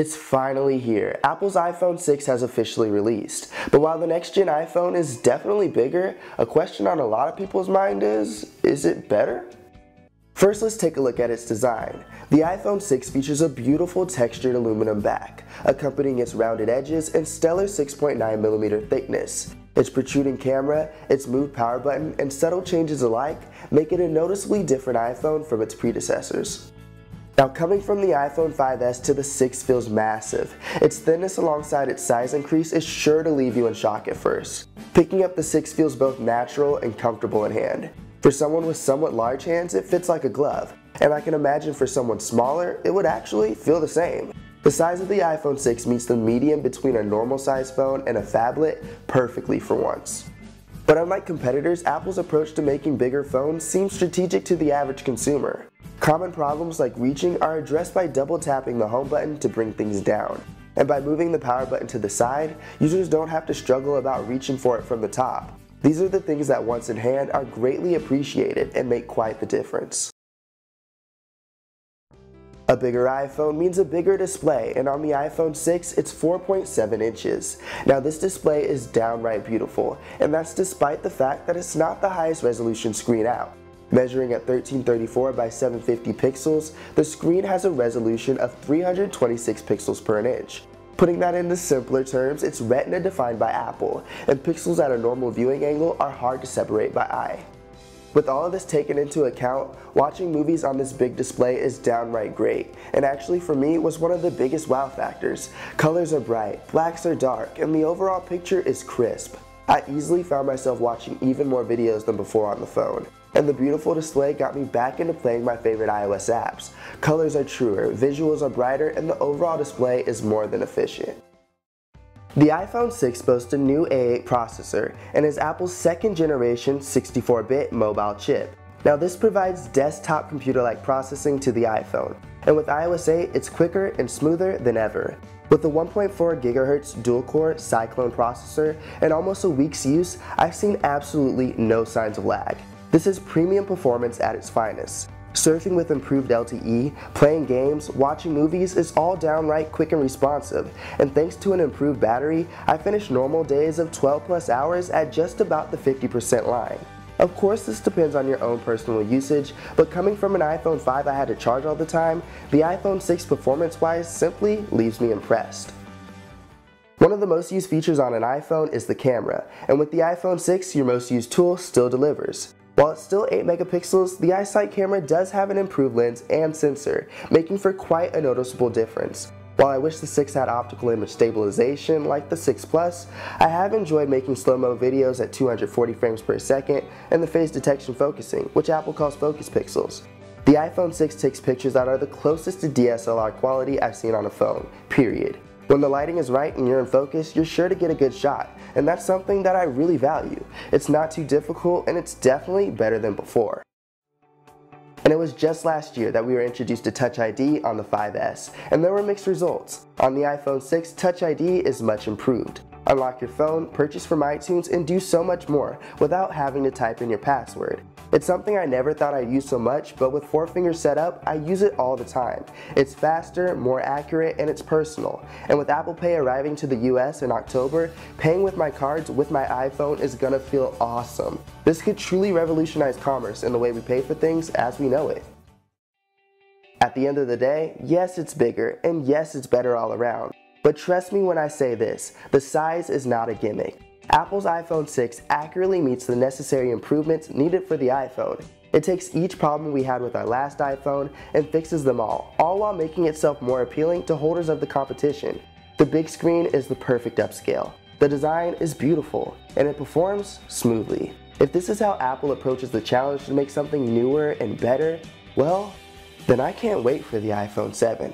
It's finally here. Apple's iPhone 6 has officially released. But while the next gen iPhone is definitely bigger, a question on a lot of people's mind is it better? First, let's take a look at its design. The iPhone 6 features a beautiful textured aluminum back, accompanying its rounded edges and stellar 6.9mm thickness. Its protruding camera, its smooth power button, and subtle changes alike make it a noticeably different iPhone from its predecessors. Now, coming from the iPhone 5S to the 6 feels massive. Its thinness alongside its size increase is sure to leave you in shock at first. Picking up the 6 feels both natural and comfortable in hand. For someone with somewhat large hands, it fits like a glove, and I can imagine for someone smaller, it would actually feel the same. The size of the iPhone 6 meets the medium between a normal size phone and a phablet perfectly for once. But unlike competitors, Apple's approach to making bigger phones seems strategic to the average consumer. Common problems like reaching are addressed by double tapping the home button to bring things down. And by moving the power button to the side, users don't have to struggle about reaching for it from the top. These are the things that once in hand are greatly appreciated and make quite the difference. A bigger iPhone means a bigger display, and on the iPhone 6, it's 4.7 inches. Now this display is downright beautiful, and that's despite the fact that it's not the highest resolution screen out. Measuring at 1334 by 750 pixels, the screen has a resolution of 326 pixels per inch. Putting that into simpler terms, it's retina defined by Apple, and pixels at a normal viewing angle are hard to separate by eye. With all of this taken into account, watching movies on this big display is downright great, and actually for me was one of the biggest wow factors. Colors are bright, blacks are dark, and the overall picture is crisp. I easily found myself watching even more videos than before on the phone. And the beautiful display got me back into playing my favorite iOS apps. Colors are truer, visuals are brighter, and the overall display is more than efficient. The iPhone 6 boasts a new A8 processor and is Apple's second generation 64-bit mobile chip. Now this provides desktop computer-like processing to the iPhone, and with iOS 8 it's quicker and smoother than ever. With the 1.4 GHz dual-core Cyclone processor and almost a week's use, I've seen absolutely no signs of lag. This is premium performance at its finest. Surfing with improved LTE, playing games, watching movies is all downright quick and responsive, and thanks to an improved battery, I finished normal days of 12 plus hours at just about the 50% line. Of course, this depends on your own personal usage, but coming from an iPhone 5 I had to charge all the time, the iPhone 6 performance-wise simply leaves me impressed. One of the most used features on an iPhone is the camera, and with the iPhone 6, your most used tool still delivers. While it's still 8 megapixels, the iSight camera does have an improved lens and sensor, making for quite a noticeable difference. While I wish the 6 had optical image stabilization like the 6 Plus, I have enjoyed making slow-mo videos at 240 frames per second and the phase detection focusing, which Apple calls focus pixels. The iPhone 6 takes pictures that are the closest to DSLR quality I've seen on a phone, period. When the lighting is right and you're in focus, you're sure to get a good shot, and that's something that I really value. It's not too difficult, and it's definitely better than before. And it was just last year that we were introduced to Touch ID on the 5S, and there were mixed results. On the iPhone 6, Touch ID is much improved. Unlock your phone, purchase from iTunes, and do so much more without having to type in your password. It's something I never thought I'd use so much, but with 4-finger setup, I use it all the time. It's faster, more accurate, and it's personal. And with Apple Pay arriving to the US in October, paying with my cards with my iPhone is gonna feel awesome. This could truly revolutionize commerce in the way we pay for things as we know it. At the end of the day, yes, it's bigger, and yes, it's better all around. But trust me when I say this, the size is not a gimmick. Apple's iPhone 6 accurately meets the necessary improvements needed for the iPhone. It takes each problem we had with our last iPhone and fixes them all while making itself more appealing to holders of the competition. The big screen is the perfect upscale. The design is beautiful, and it performs smoothly. If this is how Apple approaches the challenge to make something newer and better, well, then I can't wait for the iPhone 7.